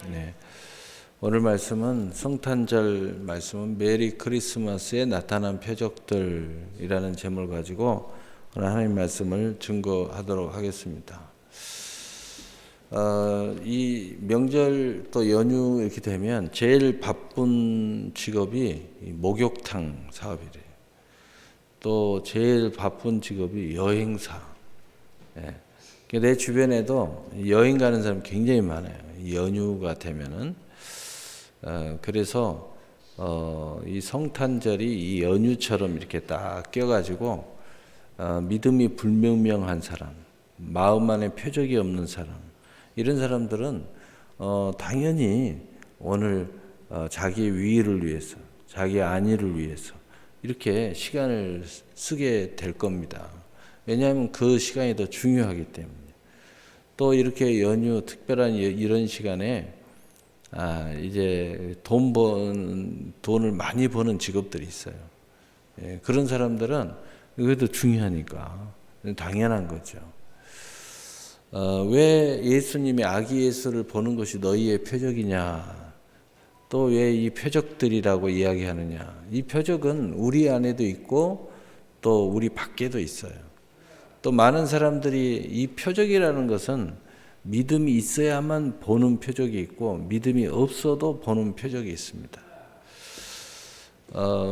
네. 오늘 말씀은 성탄절 말씀은 메리 크리스마스에 나타난 표적들이라는 제목을 가지고 오늘 하나님 말씀을 증거하도록 하겠습니다. 이 명절 또 연휴 이렇게 되면 제일 바쁜 직업이 목욕탕 사업이래요. 또 제일 바쁜 직업이 여행사. 내 주변에도 여행 가는 사람 굉장히 많아요. 연휴가 되면은. 그래서 이 성탄절이 이 연휴처럼 이렇게 딱 껴가지고 믿음이 불명명한 사람, 마음 안에 표적이 없는 사람, 이런 사람들은 당연히 오늘 자기 위를 위해서, 자기 안위를 위해서 이렇게 시간을 쓰게 될 겁니다. 왜냐하면 그 시간이 더 중요하기 때문에. 또 이렇게 연휴 특별한 이런 시간에 이제 돈을 많이 버는 직업들이 있어요. 그런 사람들은 그것도 중요하니까 당연한 거죠. 왜 예수님이 아기 예수를 보는 것이 너희의 표적이냐? 또 왜 이 표적들이라고 이야기하느냐? 이 표적은 우리 안에도 있고 또 우리 밖에도 있어요. 또 많은 사람들이 이 표적이라는 것은 믿음이 있어야만 보는 표적이 있고 믿음이 없어도 보는 표적이 있습니다.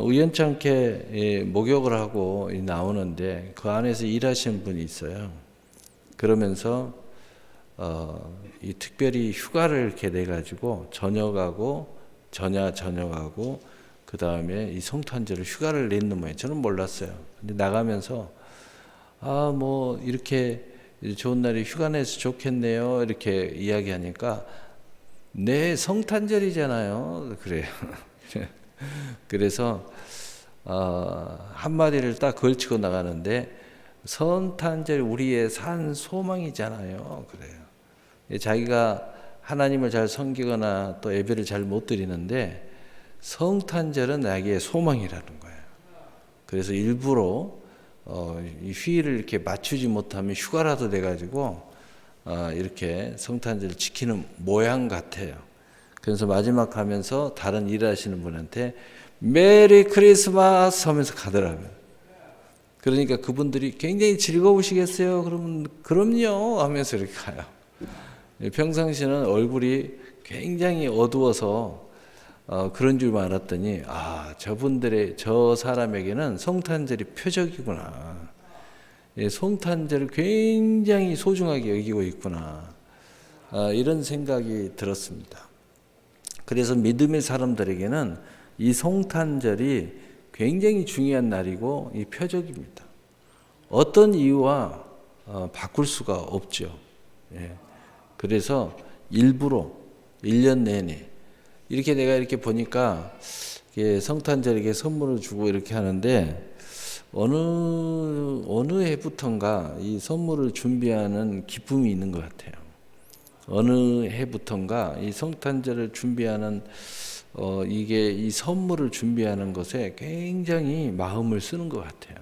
우연찮게 목욕을 하고 나오는데 그 안에서 일하시는 분이 있어요. 그러면서 이 특별히 휴가를 이렇게 내 가지고 저녁하고 그 다음에 이 성탄절을 휴가를 냈는 모양이에요. 저는 몰랐어요. 근데 나가면서 뭐 이렇게 좋은 날에 휴가 내서 좋겠네요. 이렇게 이야기하니까 내 성탄절이잖아요. 그래요. 그래서 한마디를 딱 걸치고 나가는데 성탄절 우리의 산 소망이잖아요. 그래요. 자기가 하나님을 잘 섬기거나 또 예배를 잘 못 드리는데 성탄절은 나에게 소망이라는 거예요. 그래서 일부러 이 휴일을 이렇게 맞추지 못하면 휴가라도 돼가지고 이렇게 성탄절을 지키는 모양 같아요. 그래서 마지막 하면서 다른 일하시는 분한테 메리 크리스마스 하면서 가더라고요. 그러니까 그분들이 굉장히 즐거우시겠어요? 그러면 그럼요 하면서 이렇게 가요. 평상시는 얼굴이 굉장히 어두워서 그런 줄 알았더니 저 사람에게는 성탄절이 표적이구나. 성탄절을 굉장히 소중하게 여기고 있구나. 이런 생각이 들었습니다. 그래서 믿음의 사람들에게는 이 성탄절이 굉장히 중요한 날이고 이 표적입니다. 어떤 이유와 바꿀 수가 없죠. 그래서 일부러 1년 내내 이렇게 내가 이렇게 보니까 성탄절에게 선물을 주고 이렇게 하는데 어느 해부턴가 이 선물을 준비하는 기쁨이 있는 것 같아요. 어느 해부턴가 이 성탄절을 준비하는 이게 이 선물을 준비하는 것에 굉장히 마음을 쓰는 것 같아요.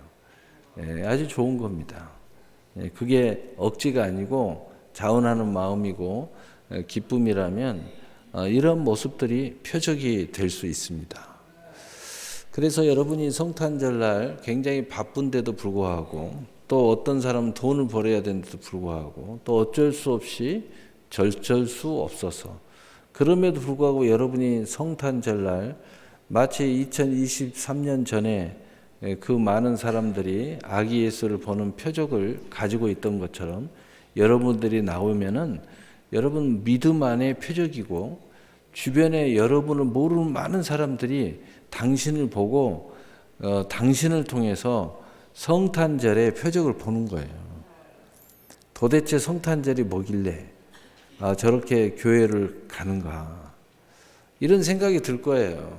아주 좋은 겁니다. 그게 억지가 아니고 자원하는 마음이고 기쁨이라면 이런 모습들이 표적이 될 수 있습니다. 그래서 여러분이 성탄절날 굉장히 바쁜데도 불구하고 또 어떤 사람은 돈을 벌어야 되는데도 불구하고 또 어쩔 수 없이 절절 수 없어서 그럼에도 불구하고 여러분이 성탄절날 마치 2023년 전에 그 많은 사람들이 아기 예수를 보는 표적을 가지고 있던 것처럼 여러분들이 나오면은 여러분 믿음 안에 표적이고 주변에 여러분을 모르는 많은 사람들이 당신을 보고 당신을 통해서 성탄절의 표적을 보는 거예요. 도대체 성탄절이 뭐길래 저렇게 교회를 가는가 이런 생각이 들 거예요.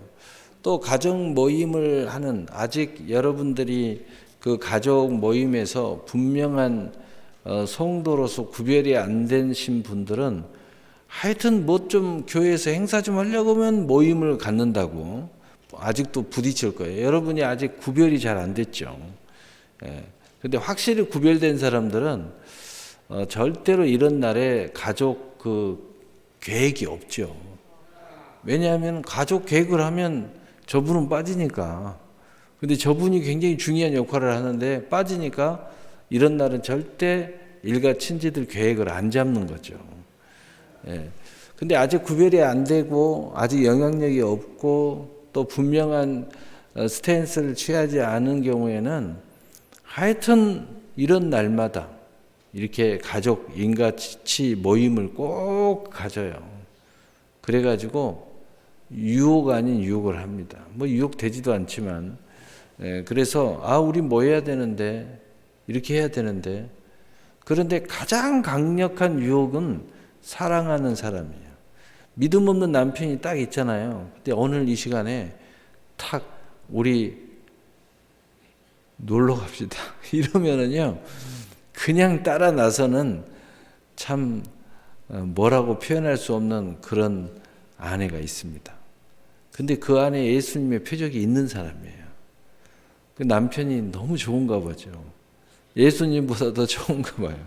또 가정 모임을 하는 아직 여러분들이 그 가족 모임에서 분명한 성도로서 구별이 안 되신 분들은 하여튼 뭐 좀 교회에서 행사 좀 하려고 하면 모임을 갖는다고 아직도 부딪힐 거예요. 여러분이 아직 구별이 잘 안 됐죠. 근데 확실히 구별된 사람들은 절대로 이런 날에 가족 그 계획이 없죠. 왜냐하면 가족 계획을 하면 저분은 빠지니까. 근데 저분이 굉장히 중요한 역할을 하는데 빠지니까 이런 날은 절대 일가 친지들 계획을 안 잡는 거죠. 예. 근데 아직 구별이 안 되고 아직 영향력이 없고 또 분명한 스탠스를 취하지 않은 경우에는 하여튼 이런 날마다 이렇게 가족 인가치 모임을 꼭 가져요. 그래가지고 유혹 아닌 유혹을 합니다. 뭐 유혹되지도 않지만, 그래서 우리 뭐 해야 되는데, 이렇게 해야 되는데, 그런데 가장 강력한 유혹은 사랑하는 사람이에요. 믿음 없는 남편이 딱 있잖아요. 근데 오늘 이 시간에 탁 우리 놀러 갑시다. 이러면은요, 그냥 따라 나서는 참 뭐라고 표현할 수 없는 그런 아내가 있습니다. 근데 그 안에 예수님의 표적이 있는 사람이에요. 그 남편이 너무 좋은가 보죠. 예수님보다 더 좋은가 봐요.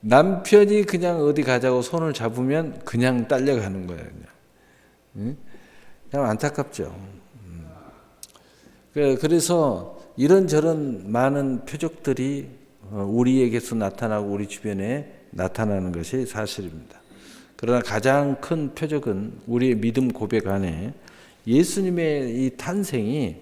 남편이 그냥 어디 가자고 손을 잡으면 그냥 딸려가는 거예요. 그냥 안타깝죠. 그래서 이런저런 많은 표적들이 우리에게서 나타나고 우리 주변에 나타나는 것이 사실입니다. 그러나 가장 큰 표적은 우리의 믿음 고백 안에 예수님의 이 탄생이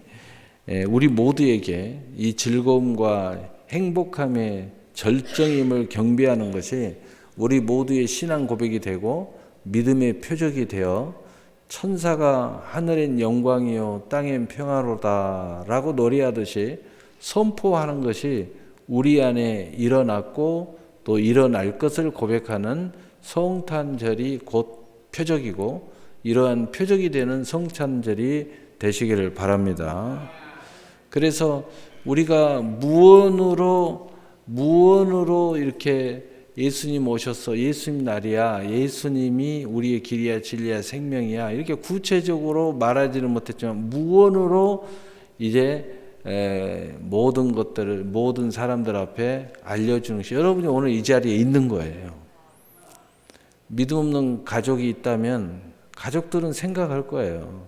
우리 모두에게 이 즐거움과 행복함의 절정임을 경배하는 것이 우리 모두의 신앙 고백이 되고 믿음의 표적이 되어 천사가 하늘엔 영광이요 땅엔 평화로다 라고 노래하듯이 선포하는 것이 우리 안에 일어났고 또 일어날 것을 고백하는 성탄절이 곧 표적이고 이러한 표적이 되는 성탄절이 되시기를 바랍니다. 그래서 우리가 무언으로 이렇게 예수님 오셔서 예수님 날이야, 예수님이 우리의 길이야 진리야 생명이야 이렇게 구체적으로 말하지는 못했지만 무언으로 이제 모든 것들을 모든 사람들 앞에 알려주는 것이 여러분이 오늘 이 자리에 있는 거예요. 믿음 없는 가족이 있다면 가족들은 생각할 거예요.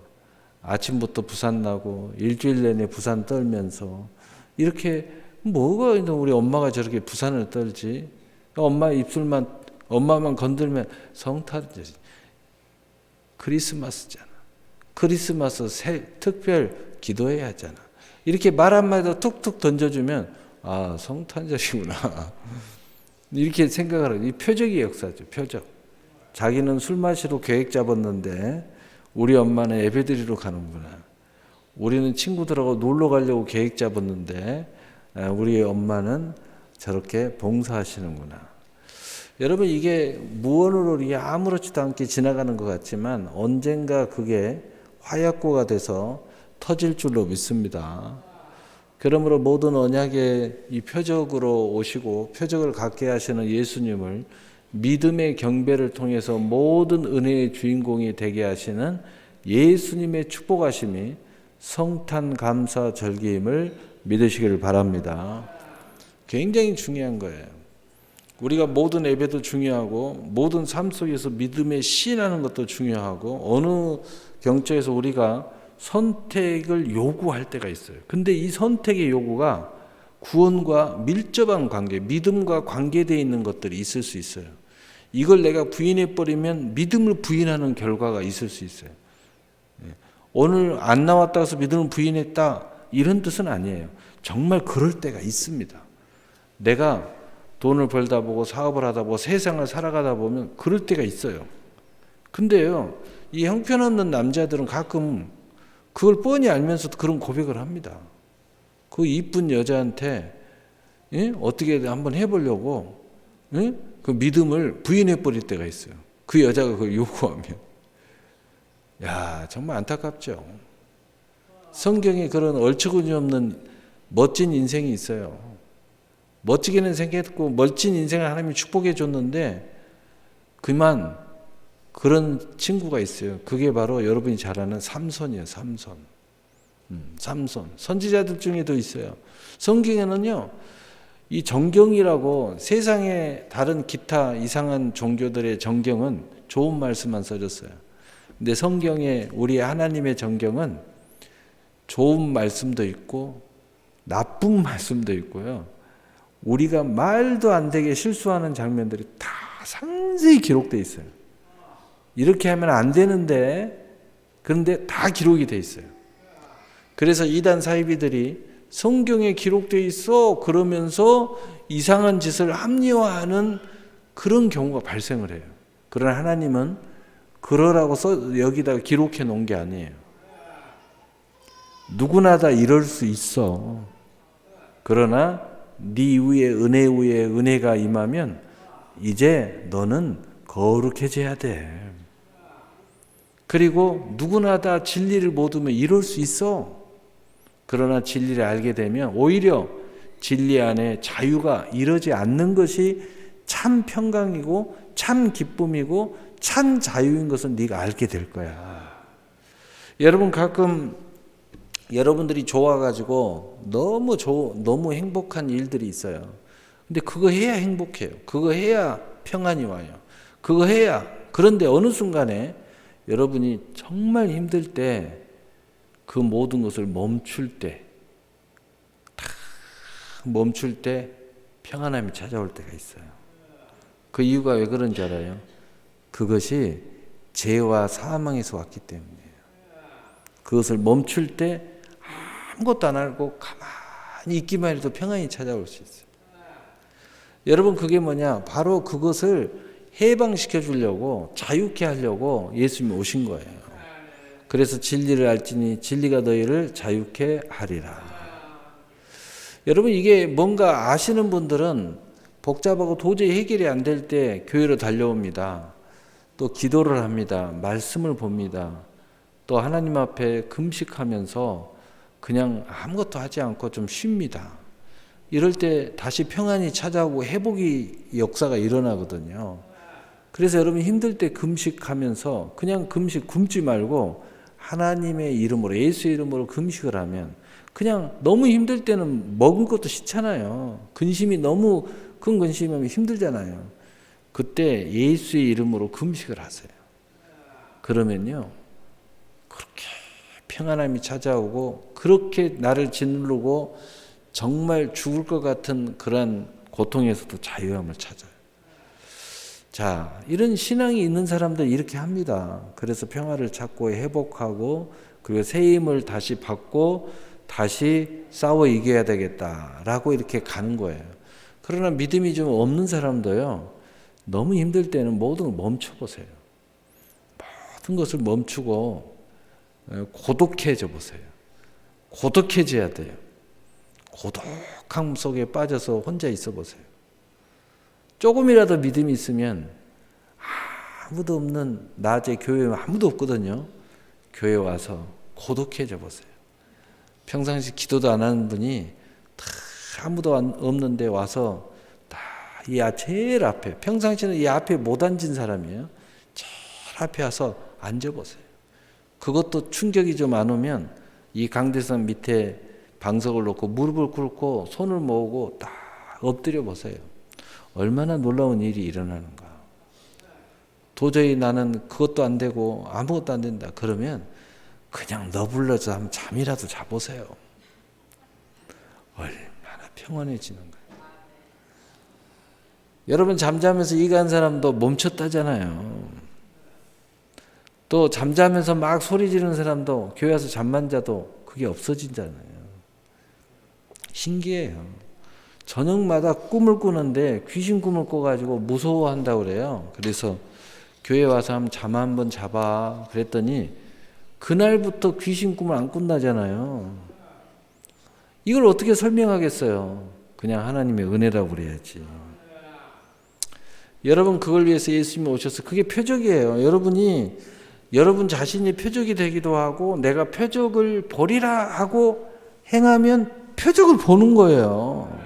아침부터 부산 나고 일주일 내내 부산 떨면서 이렇게 뭐가 우리 엄마가 저렇게 부산을 떨지? 엄마만 건들면 성탄절 크리스마스잖아. 크리스마스 특별 기도해야 하잖아. 이렇게 말 한마디도 툭툭 던져주면 성탄절이구나. 이렇게 생각을 하고 이 표적의 역사죠. 표적. 자기는 술 마시러 계획 잡았는데 우리 엄마는 예배드리러 가는구나. 우리는 친구들하고 놀러 가려고 계획 잡았는데 우리 엄마는 저렇게 봉사하시는구나. 여러분 이게 무언으로 아무렇지도 않게 지나가는 것 같지만 언젠가 그게 화약고가 돼서 터질 줄로 믿습니다. 그러므로 모든 언약의 이 표적으로 오시고 표적을 갖게 하시는 예수님을 믿음의 경배를 통해서 모든 은혜의 주인공이 되게 하시는 예수님의 축복하심이 성탄 감사 절기임을 믿으시기를 바랍니다. 굉장히 중요한 거예요. 우리가 모든 예배도 중요하고 모든 삶 속에서 믿음의 시인하는 것도 중요하고 어느 경처에서 우리가 선택을 요구할 때가 있어요. 근데 이 선택의 요구가 구원과 밀접한 관계, 믿음과 관계되어 있는 것들이 있을 수 있어요. 이걸 내가 부인해버리면 믿음을 부인하는 결과가 있을 수 있어요. 오늘 안 나왔다 해서 믿음을 부인했다 이런 뜻은 아니에요. 정말 그럴 때가 있습니다. 내가 돈을 벌다 보고 사업을 하다 보고 세상을 살아가다 보면 그럴 때가 있어요. 근데요, 이 형편없는 남자들은 가끔 그걸 뻔히 알면서도 그런 고백을 합니다. 그 이쁜 여자한테 어떻게 한번 해보려고 그 믿음을 부인해버릴 때가 있어요. 그 여자가 그걸 요구하면. 야, 정말 안타깝죠. 성경에 그런 얼추구니 없는 멋진 인생이 있어요. 멋지게는 생겼고 멋진 인생을 하나님이 축복해 줬는데 그만 그런 친구가 있어요. 그게 바로 여러분이 잘 아는 삼손이에요. 삼손. 선지자들 중에도 있어요. 성경에는요, 이 정경이라고 세상의 다른 기타 이상한 종교들의 정경은 좋은 말씀만 써줬어요. 근데 성경에 우리 하나님의 정경은 좋은 말씀도 있고 나쁜 말씀도 있고요. 우리가 말도 안 되게 실수하는 장면들이 다 상세히 기록되어 있어요. 이렇게 하면 안 되는데 그런데 다 기록이 되어 있어요. 그래서 이단 사이비들이 성경에 기록되어 있어 그러면서 이상한 짓을 합리화하는 그런 경우가 발생을 해요. 그러나 하나님은 그러라고 여기다가 기록해 놓은 게 아니에요. 누구나 다 이럴 수 있어. 그러나 네 위에 은혜 위에 은혜가 임하면 이제 너는 거룩해져야 돼. 그리고 누구나 다 진리를 모두면 이룰 수 있어. 그러나 진리를 알게 되면 오히려 진리 안에 자유가 이러지 않는 것이 참 평강이고 참 기쁨이고 참 자유인 것은 네가 알게 될 거야. 여러분 가끔 여러분들이 좋아가지고 너무 행복한 일들이 있어요. 근데 그거 해야 행복해요. 그거 해야 평안이 와요. 그거 해야. 그런데 어느 순간에 여러분이 정말 힘들 때 그 모든 것을 멈출 때 평안함이 찾아올 때가 있어요. 그 이유가 왜 그런지 알아요? 그것이 죄와 사망에서 왔기 때문이에요. 그것을 멈출 때 아무것도 안 하고 가만히 있기만 해도 평안이 찾아올 수 있어요. 여러분 그게 뭐냐? 바로 그것을 해방시켜 주려고 자유케 하려고 예수님이 오신 거예요. 그래서 진리를 알지니 진리가 너희를 자유케 하리라. 여러분 이게 뭔가 아시는 분들은 복잡하고 도저히 해결이 안 될 때 교회로 달려옵니다. 또 기도를 합니다. 말씀을 봅니다. 또 하나님 앞에 금식하면서 그냥 아무것도 하지 않고 좀 쉽니다. 이럴 때 다시 평안이 찾아오고 회복이 역사가 일어나거든요. 그래서 여러분 힘들 때 금식하면서 그냥 금식 굶지 말고 하나님의 이름으로 예수의 이름으로 금식을 하면 그냥 너무 힘들 때는 먹은 것도 싫잖아요. 근심이 너무 큰 근심이면 힘들잖아요. 그때 예수의 이름으로 금식을 하세요. 그러면요 그렇게 평안함이 찾아오고 그렇게 나를 짓누르고 정말 죽을 것 같은 그런 고통에서도 자유함을 찾아요. 자, 이런 신앙이 있는 사람들 이렇게 합니다. 그래서 평화를 찾고 회복하고 그리고 새 힘을 다시 받고 다시 싸워 이겨야 되겠다라고 이렇게 가는 거예요. 그러나 믿음이 좀 없는 사람도요. 너무 힘들 때는 모든 걸 멈춰보세요. 모든 것을 멈추고 고독해져 보세요. 고독해져야 돼요. 고독함 속에 빠져서 혼자 있어 보세요. 조금이라도 믿음이 있으면 아무도 없는 낮에 교회에 아무도 없거든요. 교회 와서 고독해져 보세요. 평상시 기도도 안 하는 분이 다 아무도 없는데 와서 다 이 제일 앞에 평상시는 이 앞에 못 앉은 사람이에요. 제일 앞에 와서 앉아보세요. 그것도 충격이 좀 안 오면 이 강대상 밑에 방석을 놓고 무릎을 꿇고 손을 모으고 딱 엎드려 보세요. 얼마나 놀라운 일이 일어나는가. 도저히 나는 그것도 안 되고 아무것도 안 된다. 그러면 그냥 너불러서 한번 잠이라도 자보세요. 얼마나 평안해지는 거예요. 여러분 잠자면서 이간 사람도 멈췄다잖아요. 또 잠자면서 막 소리 지르는 사람도 교회 와서 잠만 자도 그게 없어진잖아요. 신기해요. 저녁마다 꿈을 꾸는데 귀신 꿈을 꿔가지고 무서워한다고 그래요. 그래서 교회 와서 한번 잠 한번 자봐 그랬더니 그날부터 귀신 꿈을 안 꾼다잖아요. 이걸 어떻게 설명하겠어요? 그냥 하나님의 은혜라고 그래야지. 여러분 그걸 위해서 예수님이 오셔서 그게 표적이에요. 여러분이 여러분 자신이 표적이 되기도 하고 내가 표적을 보리라 하고 행하면 표적을 보는 거예요.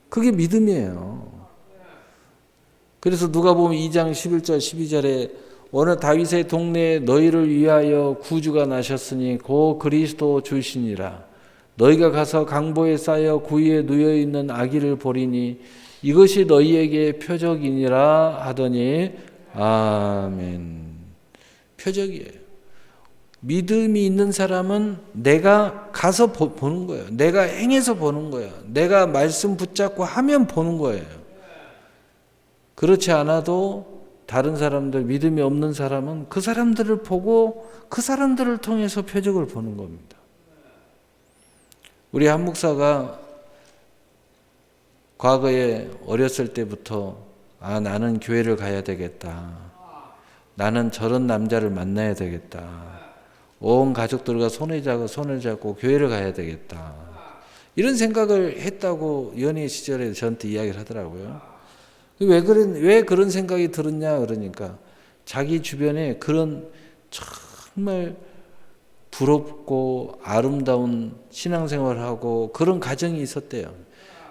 그게 믿음이에요. 그래서 누가복음 2장 11절 12절에 어느 다윗의 동네에 너희를 위하여 구주가 나셨으니 고 그리스도 주시니라. 너희가 가서 강보에 쌓여 구유에 누워있는 아기를 보리니 이것이 너희에게 표적이니라 하더니 아멘. 표적이에요. 믿음이 있는 사람은 내가 가서 보는 거예요. 내가 행해서 보는 거예요. 내가 말씀 붙잡고 하면 보는 거예요. 그렇지 않아도 다른 사람들, 믿음이 없는 사람은 그 사람들을 보고 그 사람들을 통해서 표적을 보는 겁니다. 우리 한 목사가 과거에 어렸을 때부터 나는 교회를 가야 되겠다. 나는 저런 남자를 만나야 되겠다. 온 가족들과 손을 잡고 교회를 가야 되겠다. 이런 생각을 했다고 연애 시절에 저한테 이야기를 하더라고요. 왜 그런 생각이 들었냐 그러니까 자기 주변에 그런 정말 부럽고 아름다운 신앙생활을 하고 그런 가정이 있었대요.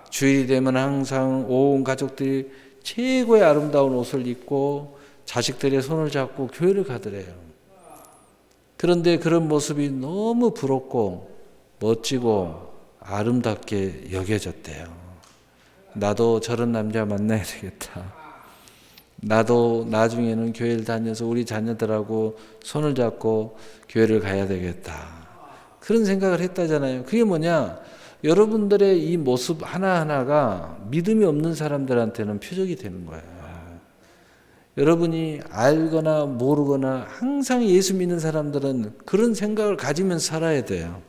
주일이 되면 항상 온 가족들이 최고의 아름다운 옷을 입고 자식들의 손을 잡고 교회를 가더래요. 그런데 그런 모습이 너무 부럽고 멋지고 아름답게 여겨졌대요. 나도 저런 남자 만나야 되겠다. 나도 나중에는 교회를 다녀서 우리 자녀들하고 손을 잡고 교회를 가야 되겠다. 그런 생각을 했다잖아요. 그게 뭐냐? 여러분들의 이 모습 하나하나가 믿음이 없는 사람들한테는 표적이 되는 거예요. 여러분이 알거나 모르거나 항상 예수 믿는 사람들은 그런 생각을 가지면서 살아야 돼요.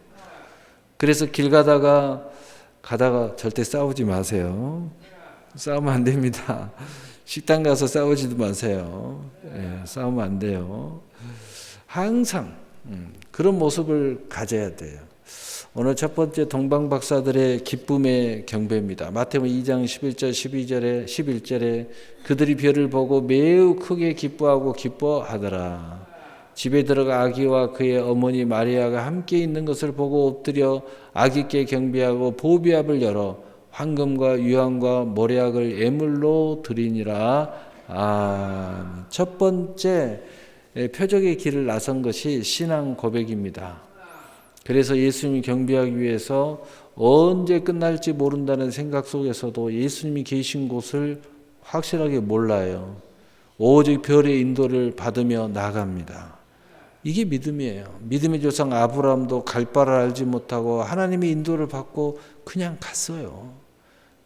그래서 길 가다가 절대 싸우지 마세요. 싸우면 안 됩니다. 식당 가서 싸우지도 마세요. 싸우면 안 돼요. 항상 그런 모습을 가져야 돼요. 오늘 첫 번째 동방박사들의 기쁨의 경배입니다. 마태복음 2장 11절 11절에 그들이 별을 보고 매우 크게 기뻐하고 기뻐하더라. 집에 들어가 아기와 그의 어머니 마리아가 함께 있는 것을 보고 엎드려 아기께 경배하고 보비압을 열어 황금과 유황과 모략을 예물로 드리니라. 첫 번째 표적의 길을 나선 것이 신앙 고백입니다. 그래서 예수님을 경배하기 위해서 언제 끝날지 모른다는 생각 속에서도 예수님이 계신 곳을 확실하게 몰라요. 오직 별의 인도를 받으며 나갑니다. 이게 믿음이에요. 믿음의 조상 아브라함도 갈 바를 알지 못하고 하나님의 인도를 받고 그냥 갔어요.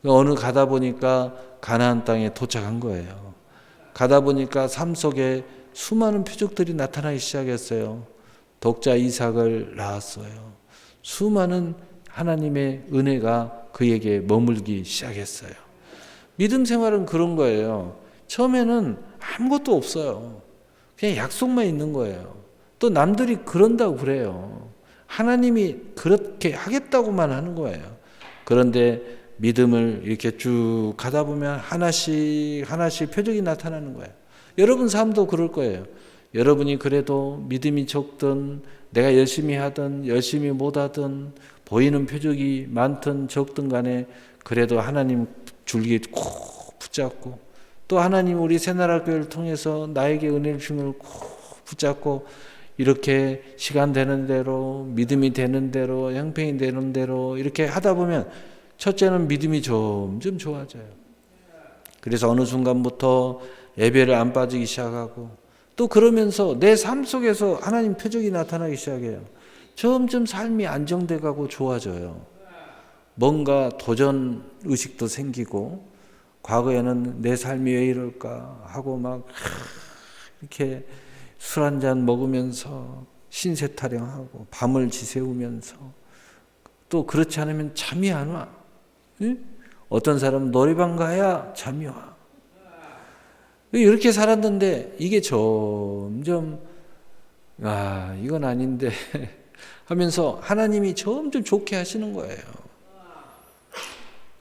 어느 가다 보니까 가나안 땅에 도착한 거예요. 가다 보니까 삶 속에 수많은 표적들이 나타나기 시작했어요. 독자 이삭을 낳았어요. 수많은 하나님의 은혜가 그에게 머물기 시작했어요. 믿음 생활은 그런 거예요. 처음에는 아무것도 없어요. 그냥 약속만 있는 거예요. 또 남들이 그런다고 그래요. 하나님이 그렇게 하겠다고만 하는 거예요. 그런데 믿음을 이렇게 쭉 가다 보면 하나씩 표적이 나타나는 거예요. 여러분 삶도 그럴 거예요. 여러분이 그래도 믿음이 적든 내가 열심히 하든 열심히 못하든 보이는 표적이 많든 적든 간에 그래도 하나님 줄기 꼭 붙잡고 또 하나님 우리 새나라교회를 통해서 나에게 은혜를 주는 걸 꼭 붙잡고 이렇게 시간 되는 대로 믿음이 되는 대로 형편이 되는 대로 이렇게 하다 보면 첫째는 믿음이 점점 좋아져요. 그래서 어느 순간부터 예배를 안 빠지기 시작하고 또 그러면서 내 삶 속에서 하나님 표적이 나타나기 시작해요. 점점 삶이 안정돼 가고 좋아져요. 뭔가 도전 의식도 생기고 과거에는 내 삶이 왜 이럴까 하고 막 이렇게 술 한잔 먹으면서 신세 타령하고 밤을 지새우면서 또 그렇지 않으면 잠이 안 와. 어떤 사람은 노래방 가야 잠이 와. 이렇게 살았는데 이게 점점 이건 아닌데 하면서 하나님이 점점 좋게 하시는 거예요.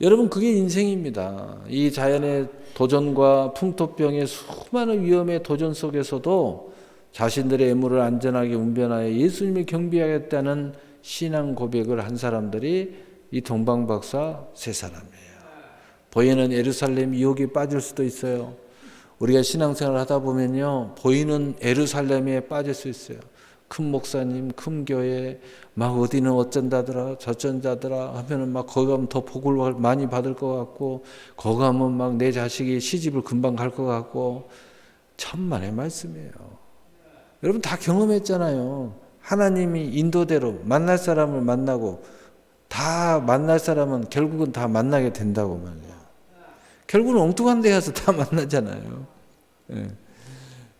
여러분 그게 인생입니다. 이 자연의 도전과 풍토병의 수많은 위험의 도전 속에서도 자신들의 애물을 안전하게 운변하여 예수님을 경배하겠다는 신앙 고백을 한 사람들이 이 동방박사 세 사람이에요. 보이는 예루살렘 유혹에 빠질 수도 있어요. 우리가 신앙생활을 하다 보면요, 보이는 예루살렘에 빠질 수 있어요. 큰 목사님, 큰 교회, 막 어디는 어쩐다더라, 저쩐다더라 하면은 막 거기 가면 더 복을 많이 받을 것 같고, 거기 가면 막 내 자식이 시집을 금방 갈 것 같고, 천만의 말씀이에요. 여러분 다 경험했잖아요. 하나님이 인도대로 만날 사람을 만나고 다 만날 사람은 결국은 다 만나게 된다고 말이에요. 결국은 엉뚱한 데 가서 다 만나잖아요. 예.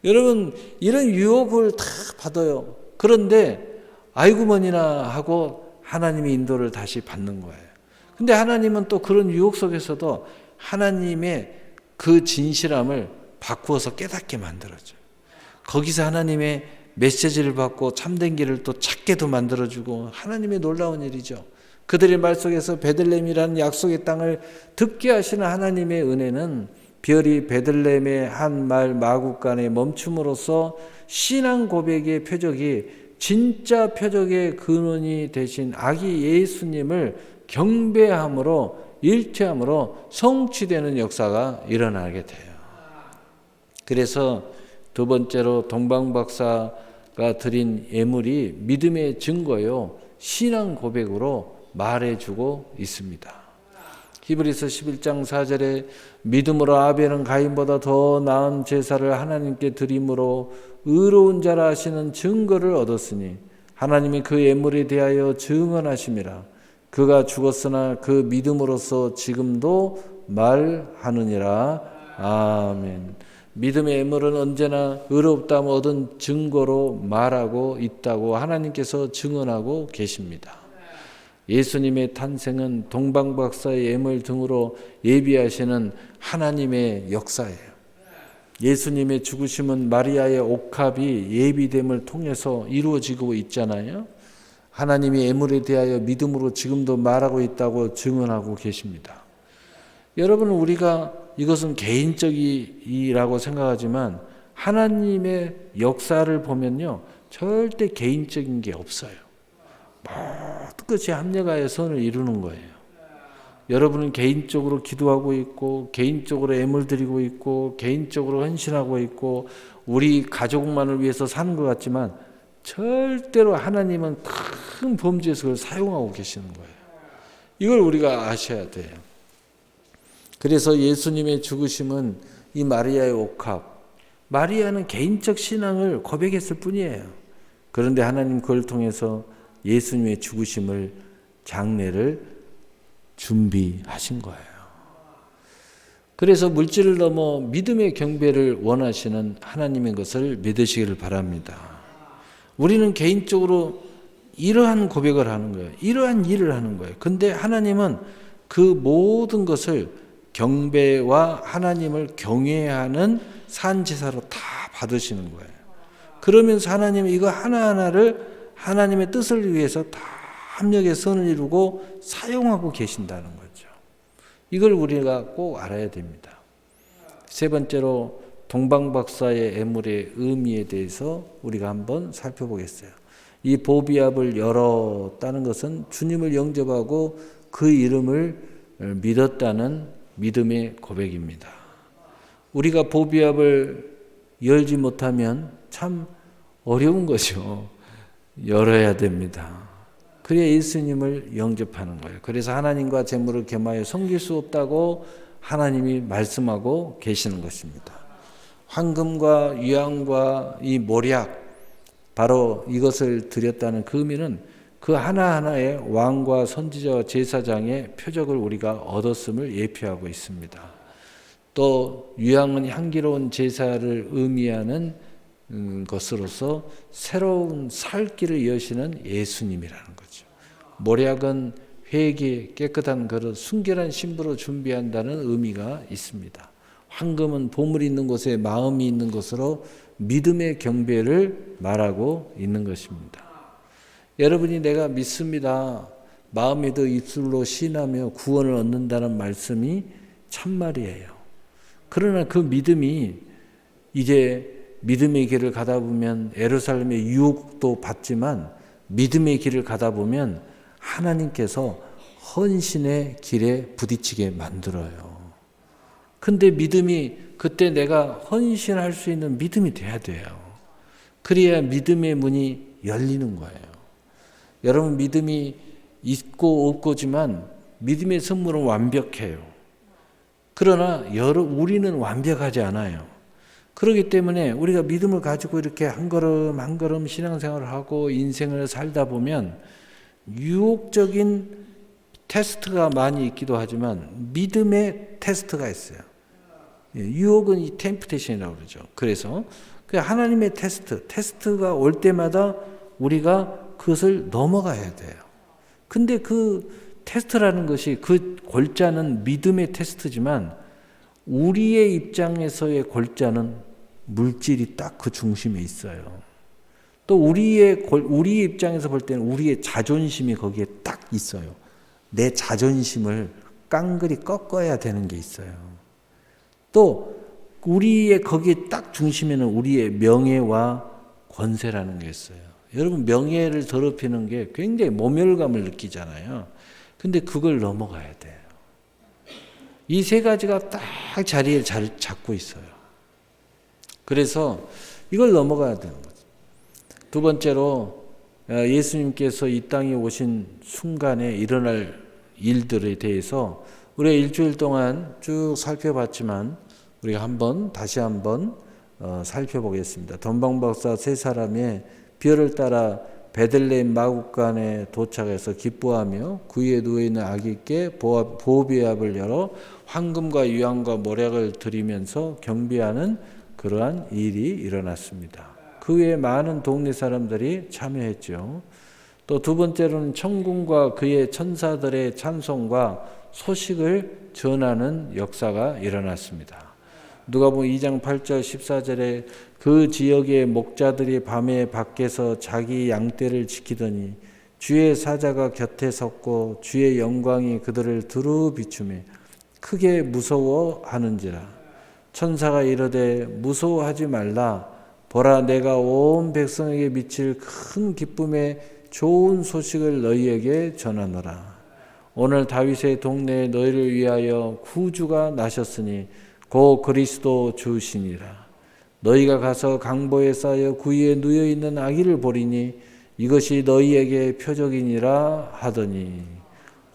여러분 이런 유혹을 다 받아요. 그런데 아이고머니나 하고 하나님의 인도를 다시 받는 거예요. 근데 하나님은 또 그런 유혹 속에서도 하나님의 그 진실함을 바꾸어서 깨닫게 만들어줘요. 거기서 하나님의 메시지를 받고 참된 길을 또 찾게도 만들어주고 하나님의 놀라운 일이죠. 그들의 말 속에서 베들레헴이라는 약속의 땅을 듣게 하시는 하나님의 은혜는 별이 베들레헴의 한 마을 마국간에 멈춤으로써 신앙 고백의 표적이 진짜 표적의 근원이 되신 아기 예수님을 경배함으로 일체함으로 성취되는 역사가 일어나게 돼요. 그래서 두 번째로 동방박사가 드린 예물이 믿음의 증거요 신앙 고백으로 말해주고 있습니다. 히브리서 11장 4절에 믿음으로 아벨은 가인보다 더 나은 제사를 하나님께 드림으로 의로운 자라 하시는 증거를 얻었으니 하나님이 그 예물에 대하여 증언하심이라. 그가 죽었으나 그 믿음으로써 지금도 말하느니라. 아멘. 믿음의 예물은 언제나 의롭다함 얻은 증거로 말하고 있다고 하나님께서 증언하고 계십니다. 예수님의 탄생은 동방박사의 예물 등으로 예비하시는 하나님의 역사예요. 예수님의 죽으심은 마리아의 옥합이 예비됨을 통해서 이루어지고 있잖아요. 하나님이 예물에 대하여 믿음으로 지금도 말하고 있다고 증언하고 계십니다. 여러분 우리가 이것은 개인적이라고 생각하지만 하나님의 역사를 보면요 절대 개인적인 게 없어요. 모든 것이 합력하여 선을 이루는 거예요. 여러분은 개인적으로 기도하고 있고 개인적으로 예물 드리고 있고 개인적으로 헌신하고 있고 우리 가족만을 위해서 사는 것 같지만 절대로 하나님은 큰 범주에서 그걸 사용하고 계시는 거예요. 이걸 우리가 아셔야 돼요. 그래서 예수님의 죽으심은 이 마리아의 옥합, 마리아는 개인적 신앙을 고백했을 뿐이에요. 그런데 하나님 그걸 통해서 예수님의 죽으심을 장례를 준비하신 거예요. 그래서 물질을 넘어 믿음의 경배를 원하시는 하나님인 것을 믿으시기를 바랍니다. 우리는 개인적으로 이러한 고백을 하는 거예요. 이러한 일을 하는 거예요. 근데 하나님은 그 모든 것을 경배와 하나님을 경외하는 산제사로 다 받으시는 거예요. 그러면서 하나님은 이거 하나하나를 하나님의 뜻을 위해서 다 합력의 선을 이루고 사용하고 계신다는 거죠. 이걸 우리가 꼭 알아야 됩니다. 세 번째로 동방박사의 예물의 의미에 대해서 우리가 한번 살펴보겠어요. 이 보비압을 열었다는 것은 주님을 영접하고 그 이름을 믿었다는 믿음의 고백입니다. 우리가 보비압을 열지 못하면 참 어려운 거죠. 열어야 됩니다. 그래야 예수님을 영접하는 거예요. 그래서 하나님과 재물을 겸하여 섬길 수 없다고 하나님이 말씀하고 계시는 것입니다. 황금과 유황과 이 모략, 바로 이것을 드렸다는 그 의미는 그 하나하나의 왕과 선지자와 제사장의 표적을 우리가 얻었음을 예표하고 있습니다. 또 유황은 향기로운 제사를 의미하는 것으로서 새로운 살 길을 여시는 예수님이라는 거죠. 모략은 회개, 깨끗한 그릇, 순결한 신부로 준비한다는 의미가 있습니다. 황금은 보물이 있는 곳에 마음이 있는 것으로 믿음의 경배를 말하고 있는 것입니다. 여러분이 내가 믿습니다. 마음에도 입술로 신하며 구원을 얻는다는 말씀이 참말이에요. 그러나 그 믿음이 이제 믿음의 길을 가다 보면 예루살렘의 유혹도 받지만 믿음의 길을 가다 보면 하나님께서 헌신의 길에 부딪히게 만들어요. 근데 믿음이 그때 내가 헌신할 수 있는 믿음이 돼야 돼요. 그래야 믿음의 문이 열리는 거예요. 여러분 믿음이 있고 없고지만 믿음의 선물은 완벽해요. 그러나 우리는 완벽하지 않아요. 그렇기 때문에 우리가 믿음을 가지고 이렇게 한 걸음 한 걸음 신앙생활을 하고 인생을 살다 보면 유혹적인 테스트가 많이 있기도 하지만 믿음의 테스트가 있어요. 유혹은 이 템프테이션이라고 그러죠. 그래서 그 하나님의 테스트가 올 때마다 우리가 그것을 넘어가야 돼요. 근데 그 테스트라는 것이 그 골자는 믿음의 테스트지만 우리의 입장에서의 골자는 물질이 딱 그 중심에 있어요. 또 우리의 입장에서 볼 때는 우리의 자존심이 거기에 딱 있어요. 내 자존심을 깡그리 꺾어야 되는 게 있어요. 또 우리의 거기에 딱 중심에는 우리의 명예와 권세라는 게 있어요. 여러분 명예를 더럽히는 게 굉장히 모멸감을 느끼잖아요. 근데 그걸 넘어가야 돼요. 이 세 가지가 딱 자리에 잘 잡고 있어요. 그래서 이걸 넘어가야 되는 거죠. 두 번째로 예수님께서 이 땅에 오신 순간에 일어날 일들에 대해서 우리가 일주일 동안 쭉 살펴봤지만 우리가 다시 한번 살펴보겠습니다. don방박사 세 사람의 별을 따라 베들레헴 마구간에 도착해서 기뻐하며 그 위에 누워있는 아기께 보호비압을 열어 황금과 유황과 모략을 드리면서 경배하는 그러한 일이 일어났습니다. 그 외에 많은 동네 사람들이 참여했죠. 또 두 번째로는 천군과 그의 천사들의 찬송과 소식을 전하는 역사가 일어났습니다. 누가복음 2장 8절 14절에 그 지역의 목자들이 밤에 밖에서 자기 양떼를 지키더니 주의 사자가 곁에 섰고 주의 영광이 그들을 두루 비추매 크게 무서워하는지라. 천사가 이르되 무서워하지 말라. 보라 내가 온 백성에게 미칠 큰 기쁨의 좋은 소식을 너희에게 전하노라. 오늘 다윗의 동네에 너희를 위하여 구주가 나셨으니 고 그리스도 주시니라. 너희가 가서 강보에 쌓여 그 위에 누워있는 아기를 보리니 이것이 너희에게 표적이니라 하더니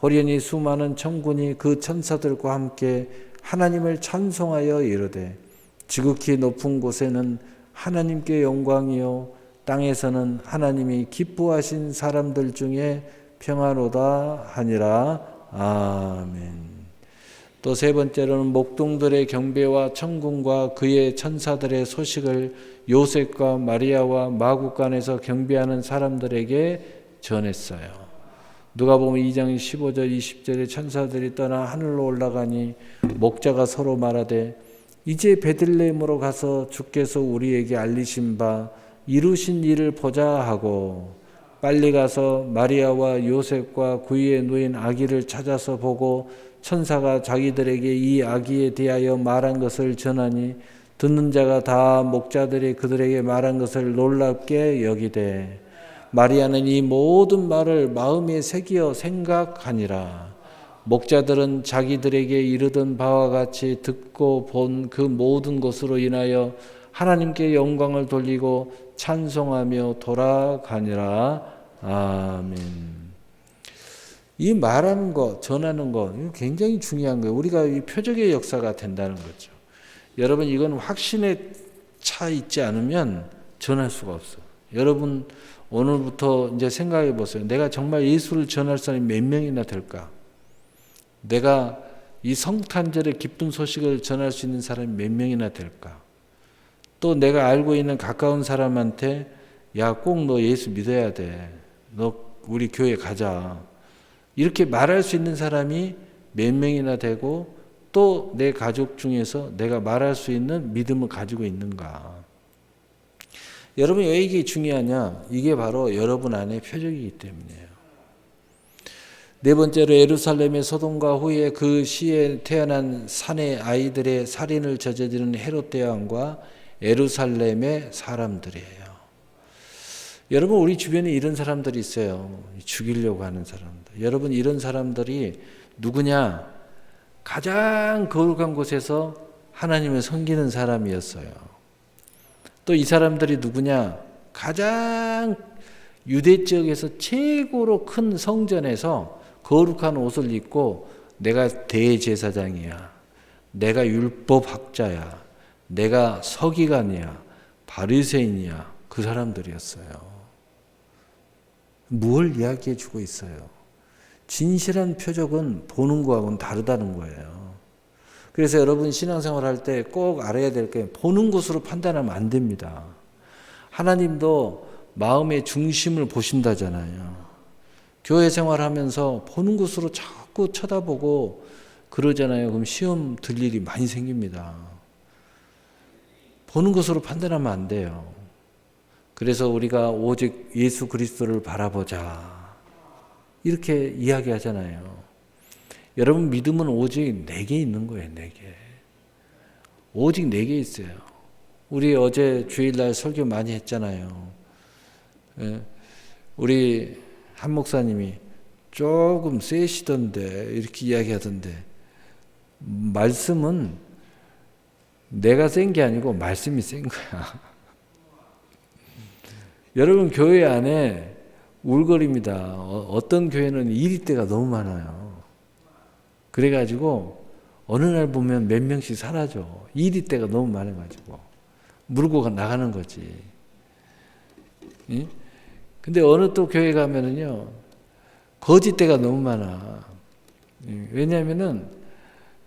호련히 수많은 천군이 그 천사들과 함께 하나님을 찬송하여 이르되 지극히 높은 곳에는 하나님께 영광이요 땅에서는 하나님이 기뻐하신 사람들 중에 평안하다 하니라. 아멘. 또 세 번째로는 목동들의 경배와 천군과 그의 천사들의 소식을 요셉과 마리아와 마구간에서 경배하는 사람들에게 전했어요. 누가복음 2장 15절 20절에 천사들이 떠나 하늘로 올라가니 목자가 서로 말하되 이제 베들레헴으로 가서 주께서 우리에게 알리신 바 이루신 일을 보자 하고 빨리 가서 마리아와 요셉과 그 위에 누인 아기를 찾아서 보고 천사가 자기들에게 이 아기에 대하여 말한 것을 전하니 듣는 자가 다 목자들이 그들에게 말한 것을 놀랍게 여기되 마리아는 이 모든 말을 마음에 새기어 생각하니라. 목자들은 자기들에게 이르던 바와 같이 듣고 본 그 모든 것으로 인하여 하나님께 영광을 돌리고 찬송하며 돌아가니라. 아멘. 이 말하는 거, 전하는 거, 이거 굉장히 중요한 거예요. 우리가 이 표적의 역사가 된다는 거죠. 여러분, 이건 확신에 차 있지 않으면 전할 수가 없어요. 여러분, 오늘부터 이제 생각해 보세요. 내가 정말 예수를 전할 사람이 몇 명이나 될까? 내가 이 성탄절의 기쁜 소식을 전할 수 있는 사람이 몇 명이나 될까? 또 내가 알고 있는 가까운 사람한테 야, 꼭 너 예수 믿어야 돼. 너 우리 교회 가자. 이렇게 말할 수 있는 사람이 몇 명이나 되고 또 내 가족 중에서 내가 말할 수 있는 믿음을 가지고 있는가? 여러분 왜 이게 중요하냐? 이게 바로 여러분 안에 표적이기 때문이에요. 네 번째로 예루살렘의 소돔과 후에 그 시에 태어난 산의 아이들의 살인을 저지르는 헤롯 대왕과 예루살렘의 사람들이에요. 여러분 우리 주변에 이런 사람들이 있어요. 죽이려고 하는 사람들. 여러분 이런 사람들이 누구냐? 가장 거룩한 곳에서 하나님을 섬기는 사람이었어요. 또 이 사람들이 누구냐? 가장 유대 지역에서 최고로 큰 성전에서 거룩한 옷을 입고 내가 대제사장이야. 내가 율법학자야. 내가 서기관이야, 바리새인이야, 그 사람들이었어요. 뭘 이야기해 주고 있어요? 진실한 표적은 보는 거하고는 다르다는 거예요. 그래서 여러분 신앙생활 할 때 꼭 알아야 될 게 보는 것으로 판단하면 안 됩니다. 하나님도 마음의 중심을 보신다잖아요. 교회 생활하면서 보는 것으로 자꾸 쳐다보고 그러잖아요. 그럼 시험 들 일이 많이 생깁니다. 보는 것으로 판단하면 안 돼요. 그래서 우리가 오직 예수 그리스도를 바라보자 이렇게 이야기하잖아요. 여러분 믿음은 오직 내게 있는 거예요. 내게. 오직 내게 있어요. 우리 어제 주일날 설교 많이 했잖아요. 우리 한 목사님이 조금 세시던데 이렇게 이야기하던데, 말씀은 내가 센 게 아니고 말씀이 센 거야. 여러분 교회 안에 울거립니다. 어떤 교회는 일이 때가 너무 많아요. 그래가지고 어느 날 보면 몇 명씩 사라져. 일이 때가 너무 많아가지고 물고 나가는 거지. 응? 근데 어느 또 교회 가면은요 거짓 때가 너무 많아. 왜냐하면은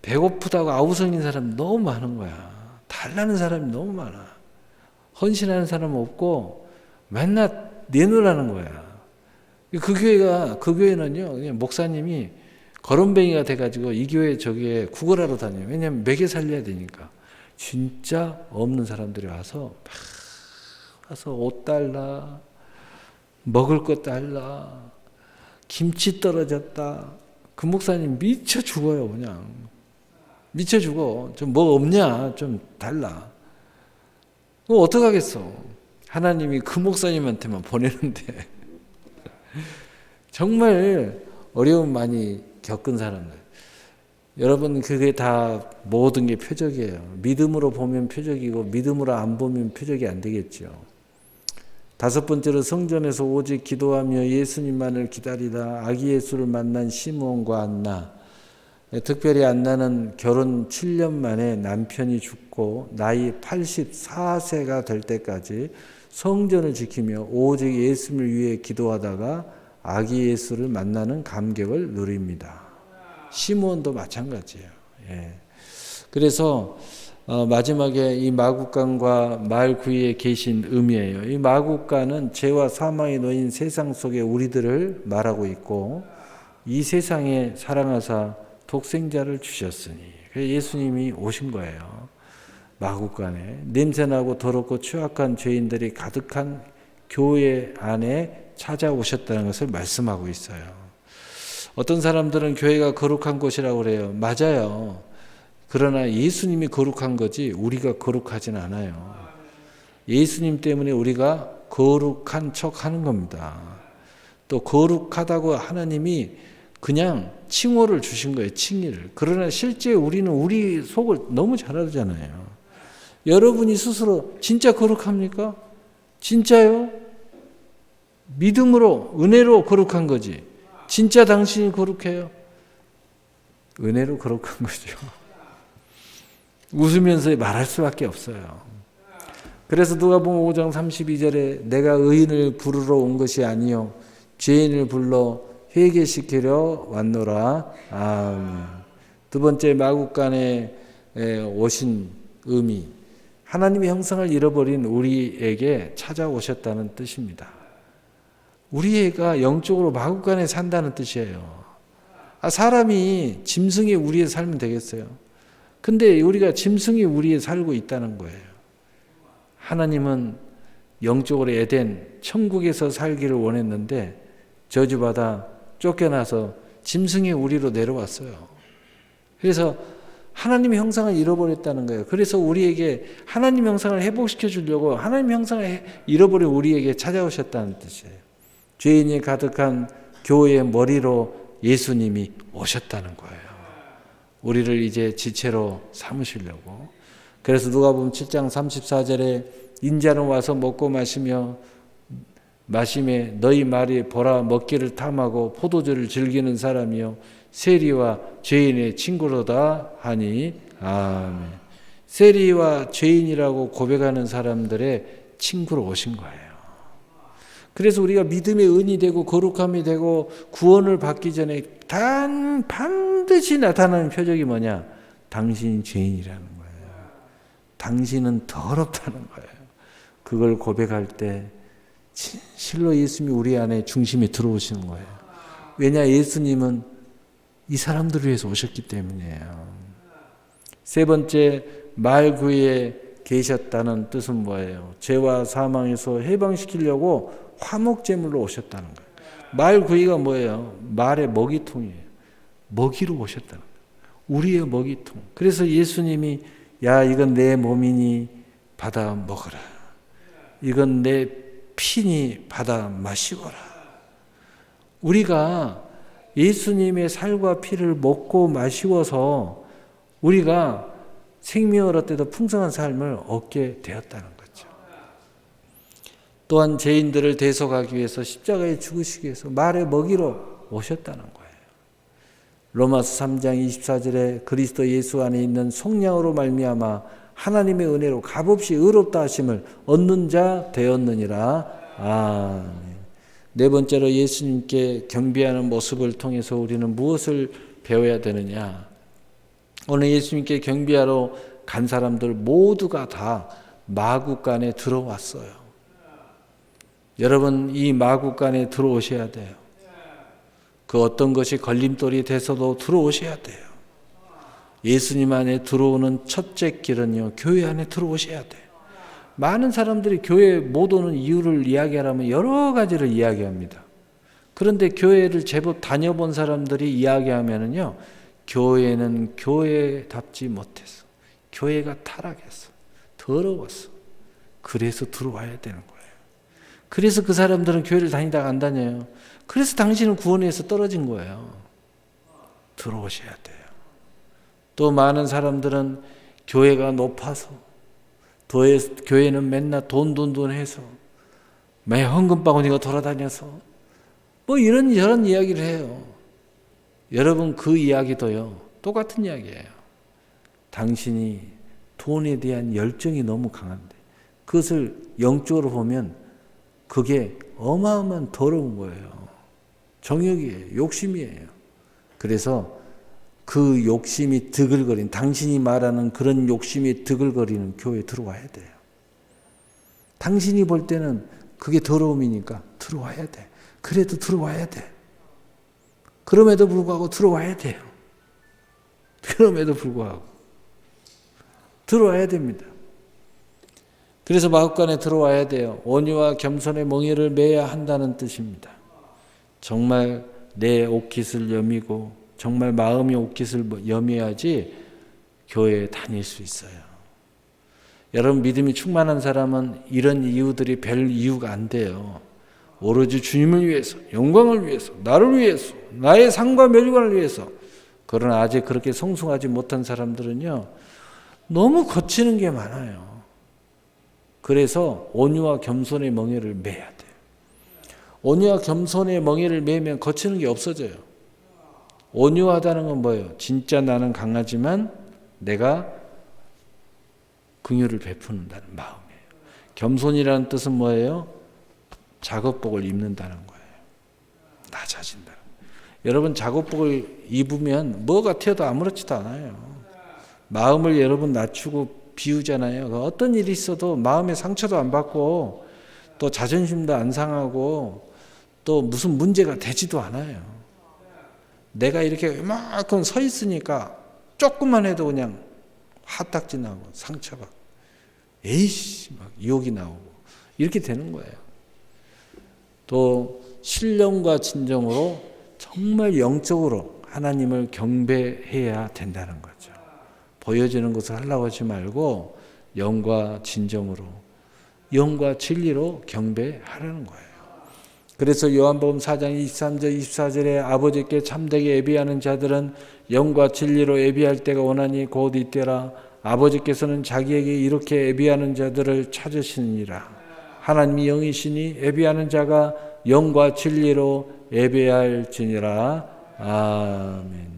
배고프다고 아우성인 사람이 너무 많은 거야. 달라는 사람이 너무 많아. 헌신하는 사람은 없고 맨날 내놓으라는 거야. 그 교회는요, 그냥 목사님이 거름뱅이가 돼가지고 이 교회 저기에 구걸하러 다녀요. 왜냐하면 먹여 살려야 되니까. 진짜 없는 사람들이 와서 옷 달라, 먹을 것 달라, 김치 떨어졌다. 그 목사님 미쳐 죽어요, 그냥. 미쳐 죽어. 좀 뭐 없냐, 좀 달라. 그럼 어떡하겠어. 하나님이 그 목사님한테만 보내는데. 정말 어려움 많이 겪은 사람들. 여러분 그게 다 모든 게 표적이에요. 믿음으로 보면 표적이고 믿음으로 안 보면 표적이 안 되겠죠. 다섯 번째로 성전에서 오직 기도하며 예수님만을 기다리다 아기 예수를 만난 시므온과 안나. 특별히 안나는 결혼 7년 만에 남편이 죽고 나이 84세가 될 때까지 성전을 지키며 오직 예수님을 위해 기도하다가 아기 예수를 만나는 감격을 누립니다. 시므온도 마찬가지예요. 예. 그래서 마지막에 이 마국간과 말 구이에 계신 의미예요. 이 마국간은 죄와 사망에 놓인 세상 속의 우리들을 말하고 있고, 이 세상에 사랑하사 독생자를 주셨으니, 예수님이 오신 거예요. 마국간에 냄새나고 더럽고 추악한 죄인들이 가득한 교회 안에 찾아오셨다는 것을 말씀하고 있어요. 어떤 사람들은 교회가 거룩한 곳이라고 그래요. 맞아요. 그러나 예수님이 거룩한 거지 우리가 거룩하진 않아요. 예수님 때문에 우리가 거룩한 척 하는 겁니다. 또 거룩하다고 하나님이 그냥 칭호를 주신 거예요. 칭의를. 그러나 실제 우리는 우리 속을 너무 잘 알잖아요. 여러분이 스스로 진짜 거룩합니까? 진짜요? 믿음으로 은혜로 거룩한 거지. 진짜 당신이 거룩해요? 은혜로 거룩한 거죠. 웃으면서 말할 수밖에 없어요. 그래서 누가복음 5장 32절에 내가 의인을 부르러 온 것이 아니요 죄인을 불러 회개시키려 왔노라. 아멘. 두 번째 마국간에 오신 의미, 하나님의 형상을 잃어버린 우리에게 찾아오셨다는 뜻입니다. 우리가 영적으로 마국간에 산다는 뜻이에요. 사람이 짐승의 우리에 살면 되겠어요? 근데 우리가 짐승의 우리에 살고 있다는 거예요. 하나님은 영적으로 에덴, 천국에서 살기를 원했는데 저주받아 쫓겨나서 짐승의 우리로 내려왔어요. 그래서 하나님의 형상을 잃어버렸다는 거예요. 그래서 우리에게 하나님 형상을 회복시켜 주려고 하나님 형상을 잃어버린 우리에게 찾아오셨다는 뜻이에요. 죄인이 가득한 교회의 머리로 예수님이 오셨다는 거예요. 우리를 이제 지체로 삼으시려고. 그래서 누가복음 7장 34절에 인자는 와서 먹고 마심에 너희 말이 보라 먹기를 탐하고 포도주를 즐기는 사람이요 세리와 죄인의 친구로다 하니 아멘. 세리와 죄인이라고 고백하는 사람들의 친구로 오신 거예요. 그래서 우리가 믿음의 은이 되고 거룩함이 되고 구원을 받기 전에 반드시 나타나는 표적이 뭐냐? 당신이 죄인이라는 거예요. 당신은 더럽다는 거예요. 그걸 고백할 때 진실로 예수님이 우리 안에 중심에 들어오시는 거예요. 왜냐? 예수님은 이 사람들을 위해서 오셨기 때문이에요. 세 번째, 말구에 계셨다는 뜻은 뭐예요? 죄와 사망에서 해방시키려고 화목제물로 오셨다는 거예요. 말구이가 뭐예요? 말의 먹이통이에요. 먹이로 오셨다는 거예요. 우리의 먹이통. 그래서 예수님이 야, 이건 내 몸이니 받아 먹어라. 이건 내 피니 받아 마시거라. 우리가 예수님의 살과 피를 먹고 마시고서 우리가 생명을 얻되 풍성한 삶을 얻게 되었다는 거죠. 또한 죄인들을 대속하기 위해서 십자가에 죽으시기 위해서 말의 먹이로 오셨다는 거예요. 로마서 3장 24절에 그리스도 예수 안에 있는 속량으로 말미암아 하나님의 은혜로 값없이 의롭다 하심을 얻는 자 되었느니라. 아멘. 네 번째로 예수님께 경배하는 모습을 통해서 우리는 무엇을 배워야 되느냐? 오늘 예수님께 경배하러 간 사람들 모두가 다 마구간에 들어왔어요. 여러분, 이 마구간에 들어오셔야 돼요. 그 어떤 것이 걸림돌이 돼서도 들어오셔야 돼요. 예수님 안에 들어오는 첫째 길은요, 교회 안에 들어오셔야 돼요. 많은 사람들이 교회 못 오는 이유를 이야기하라면 여러 가지를 이야기합니다. 그런데 교회를 제법 다녀본 사람들이 이야기하면은요, 교회는 교회답지 못했어. 교회가 타락했어. 더러웠어. 그래서 들어와야 되는 거예요. 그래서 그 사람들은 교회를 다니다가 안 다녀요. 그래서 당신은 구원에서 떨어진 거예요. 들어오셔야 돼요. 또 많은 사람들은 교회가 높아서 교회는 맨날 돈 해서 매 헌금바구니가 돌아다녀서 뭐 이런 저런 이야기를 해요. 여러분, 그 이야기도요, 똑같은 이야기예요. 당신이 돈에 대한 열정이 너무 강한데 그것을 영적으로 보면 그게 어마어마한 더러운 거예요. 정욕이에요. 욕심이에요. 그래서 그 욕심이 드글거리는, 당신이 말하는 그런 욕심이 드글거리는 교회에 들어와야 돼요. 당신이 볼 때는 그게 더러움이니까 들어와야 돼. 그래도 들어와야 돼. 그럼에도 불구하고 들어와야 돼요. 그럼에도 불구하고 들어와야 됩니다. 그래서 마구간에 들어와야 돼요. 온유와 겸손의 멍에를 매야 한다는 뜻입니다. 정말 내 옷깃을 여미고 정말 마음의 옷깃을 여미야지 교회에 다닐 수 있어요. 여러분, 믿음이 충만한 사람은 이런 이유들이 별 이유가 안 돼요. 오로지 주님을 위해서, 영광을 위해서, 나를 위해서, 나의 상과 멸관을 위해서. 그러나 아직 그렇게 성숙하지 못한 사람들은요, 너무 거치는 게 많아요. 그래서 온유와 겸손의 멍에를 매야 돼요. 온유와 겸손의 멍에를 매면 거치는 게 없어져요. 온유하다는 건 뭐예요? 진짜 나는 강하지만 내가 긍휼을 베푸는다는 마음이에요. 겸손이라는 뜻은 뭐예요? 작업복을 입는다는 거예요. 낮아진다. 여러분, 작업복을 입으면 뭐가 튀어도 아무렇지도 않아요. 마음을 여러분 낮추고 비우잖아요. 어떤 일이 있어도 마음의 상처도 안 받고 또 자존심도 안 상하고 또 무슨 문제가 되지도 않아요. 내가 이렇게 이만큼 서 있으니까 조금만 해도 그냥 화딱지 나고 상처받고 에이씨 막 욕이 나오고 이렇게 되는 거예요. 또 신령과 진정으로 정말 영적으로 하나님을 경배해야 된다는 거죠. 보여지는 것을 하려고 하지 말고 영과 진정으로, 영과 진리로 경배하라는 거예요. 그래서 요한복음 4장 23절 24절에 아버지께 참되게 예비하는 자들은 영과 진리로 예비할 때가 오나니 곧 이때라. 아버지께서는 자기에게 이렇게 예비하는 자들을 찾으시니라. 하나님이 영이시니 예비하는 자가 영과 진리로 예배할지니라. 아멘.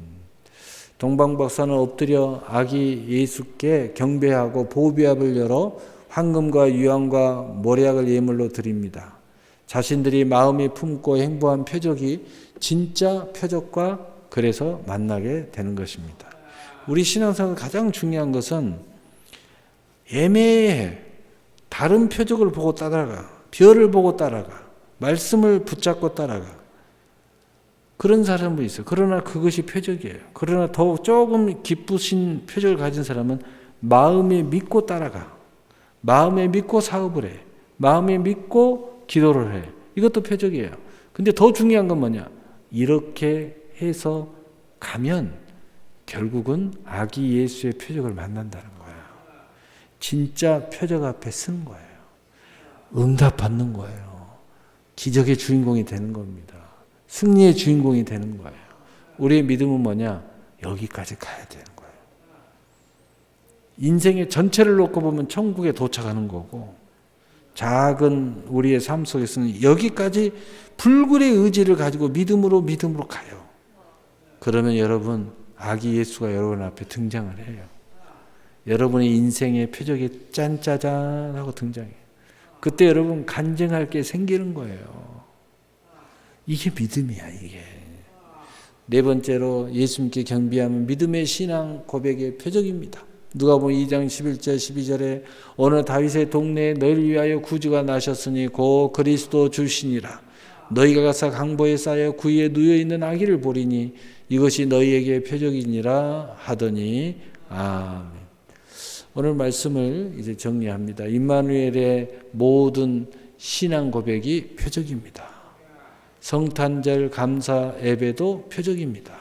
동방박사는 엎드려 아기 예수께 경배하고 보비압을 열어 황금과 유황과 모략을 예물로 드립니다. 자신들이 마음이 품고 행보한 표적이 진짜 표적과 그래서 만나게 되는 것입니다. 우리 신앙생활 가장 중요한 것은 애매해. 다른 표적을 보고 따라가. 별을 보고 따라가. 말씀을 붙잡고 따라가. 그런 사람도 있어요. 그러나 그것이 표적이에요. 그러나 더 조금 기쁘신 표적을 가진 사람은 마음에 믿고 따라가. 마음에 믿고 사업을 해. 마음에 믿고 기도를 해. 이것도 표적이에요. 근데 더 중요한 건 뭐냐? 이렇게 해서 가면 결국은 아기 예수의 표적을 만난다는 거예요. 진짜 표적 앞에 서는 거예요. 응답받는 거예요. 기적의 주인공이 되는 겁니다. 승리의 주인공이 되는 거예요. 우리의 믿음은 뭐냐? 여기까지 가야 되는 거예요. 인생의 전체를 놓고 보면 천국에 도착하는 거고, 작은 우리의 삶 속에서는 여기까지 불굴의 의지를 가지고 믿음으로 가요. 그러면 여러분, 아기 예수가 여러분 앞에 등장을 해요. 여러분의 인생의 표적이 짠짜잔 하고 등장해요. 그때 여러분 간증할 게 생기는 거예요. 이게 믿음이야, 이게. 네 번째로 예수님께 경배하면 믿음의 신앙 고백의 표적입니다. 누가복음 2장 11절 12절에 어느 다윗의 동네에 너희를 위하여 구주가 나셨으니 곧 그리스도 주시니라. 너희가 가서 강보에 쌓여 구유에 누워있는 아기를 보리니 이것이 너희에게 표적이니라 하더니 아멘. 오늘 말씀을 이제 정리합니다. 임마누엘의 모든 신앙 고백이 표적입니다. 성탄절 감사 예배도 표적입니다.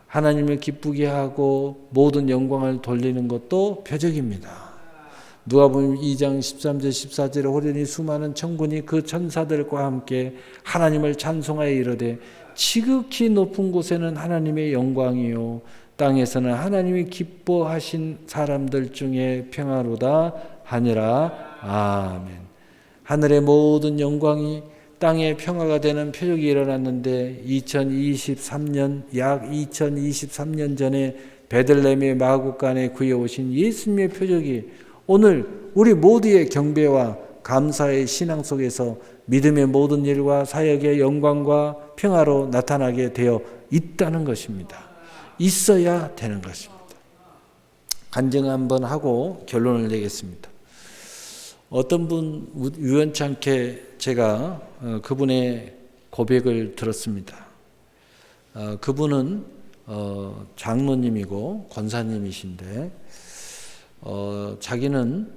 하나님을 기쁘게 하고 모든 영광을 돌리는 것도 표적입니다. 누가복음 2장 13절 14절에 호련히 수많은 천군이 그 천사들과 함께 하나님을 찬송하여 이르되 지극히 높은 곳에는 하나님의 영광이요 땅에서는 하나님이 기뻐하신 사람들 중에 평화로다 하니라. 아멘. 하늘의 모든 영광이 땅의 평화가 되는 표적이 일어났는데 2023년 약 2023년 전에 베들레헴의 마구간에 구해오신 예수님의 표적이 오늘 우리 모두의 경배와 감사의 신앙 속에서 믿음의 모든 일과 사역의 영광과 평화로 나타나게 되어 있다는 것입니다. 있어야 되는 것입니다. 간증 한번 하고 결론을 내겠습니다. 어떤 분 우연찮게 제가 그분의 고백을 들었습니다. 그분은 장로님이고 권사님이신데 자기는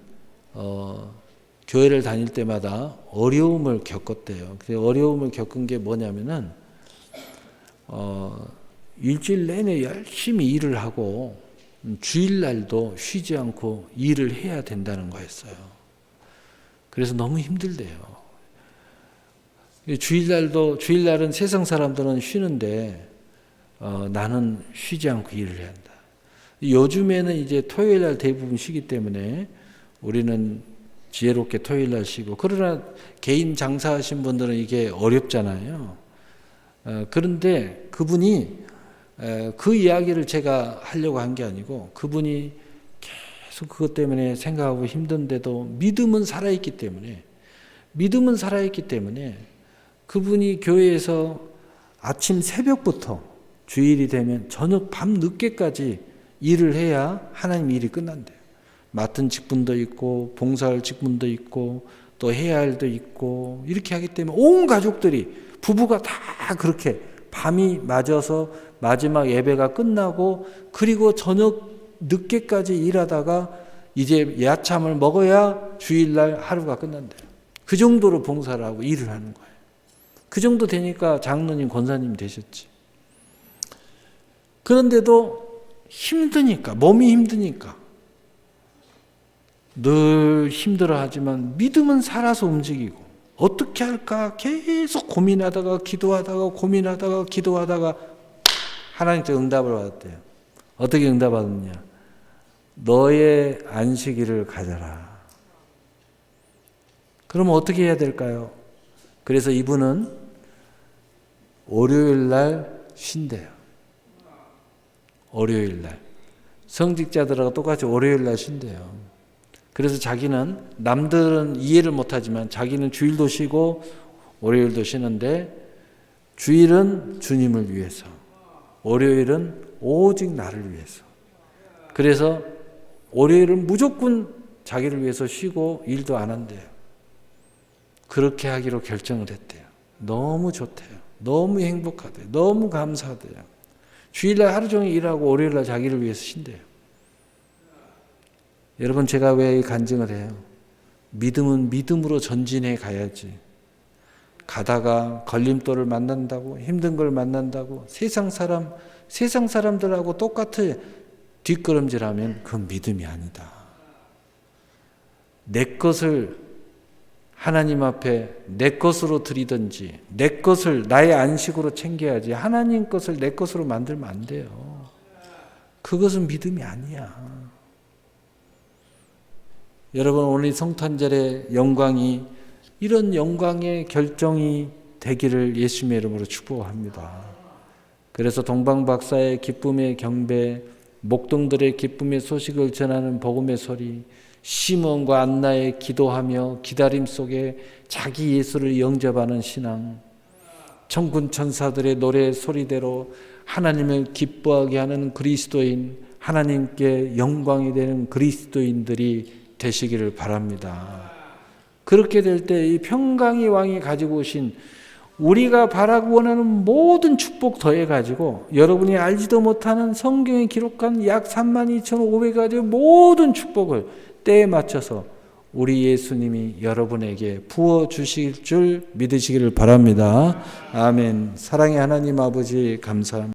교회를 다닐 때마다 어려움을 겪었대요. 그 어려움을 겪은 게 뭐냐면은 일주일 내내 열심히 일을 하고 주일날도 쉬지 않고 일을 해야 된다는 거였어요. 그래서 너무 힘들대요. 주일날은 세상 사람들은 쉬는데 나는 쉬지 않고 일을 해야 한다. 요즘에는 이제 토요일날 대부분 쉬기 때문에 우리는 지혜롭게 토요일날 쉬고, 그러나 개인 장사하신 분들은 이게 어렵잖아요. 그런데 그분이 그 이야기를 제가 하려고 한 게 아니고 그분이 계속 그것 때문에 생각하고 힘든데도 믿음은 살아있기 때문에 그분이 교회에서 아침 새벽부터 주일이 되면 저녁 밤 늦게까지 일을 해야 하나님 일이 끝난대요. 맡은 직분도 있고 봉사할 직분도 있고 또 해야 할 일도 있고 이렇게 하기 때문에 온 가족들이 부부가 다 그렇게 밤이 맞아서 마지막 예배가 끝나고 그리고 저녁 늦게까지 일하다가 이제 야참을 먹어야 주일날 하루가 끝난대요. 그 정도로 봉사를 하고 일을 하는 거예요. 그 정도 되니까 장로님, 권사님 되셨지. 그런데도 힘드니까, 몸이 힘드니까 늘 힘들어하지만 믿음은 살아서 움직이고 어떻게 할까 계속 고민하다가 기도하다가 하나님께 응답을 받았대요. 어떻게 응답 받았냐? 너의 안식일을 가져라. 그러면 어떻게 해야 될까요? 그래서 이분은 월요일 날 쉰대요. 월요일 날. 성직자들하고 똑같이 월요일 날 쉰대요. 그래서 자기는 남들은 이해를 못하지만 자기는 주일도 쉬고 월요일도 쉬는데 주일은 주님을 위해서, 월요일은 오직 나를 위해서. 그래서 월요일은 무조건 자기를 위해서 쉬고 일도 안 한대요. 그렇게 하기로 결정을 했대요. 너무 좋대요. 너무 행복하대요. 너무 감사하대요. 주일날 하루 종일 일하고 월요일날 자기를 위해서 쉰대요. 여러분, 제가 왜 간증을 해요? 믿음은 믿음으로 전진해 가야지. 가다가 걸림돌을 만난다고, 힘든 걸 만난다고, 세상 사람들하고 똑같이 뒷걸음질하면 그건 믿음이 아니다. 내 것을 하나님 앞에 내 것으로 드리든지, 내 것을 나의 안식으로 챙겨야지, 하나님 것을 내 것으로 만들면 안 돼요. 그것은 믿음이 아니야. 여러분, 오늘 성탄절의 영광이 이런 영광의 결정이 되기를 예수님의 이름으로 축복합니다. 그래서 동방박사의 기쁨의 경배, 목동들의 기쁨의 소식을 전하는 복음의 소리, 시몬과 안나의 기도하며 기다림 속에 자기 예수를 영접하는 신앙, 천군 천사들의 노래 소리대로 하나님을 기뻐하게 하는 그리스도인, 하나님께 영광이 되는 그리스도인들이 되시기를 바랍니다. 그렇게 될 때 이 평강의 왕이 가지고 오신 우리가 바라고 원하는 모든 축복 더해가지고 여러분이 알지도 못하는 성경에 기록한 약 32,500가지의 모든 축복을 때에 맞춰서 우리 예수님이 여러분에게 부어주실 줄 믿으시기를 바랍니다. 아멘. 사랑의 하나님 아버지 감사합니다.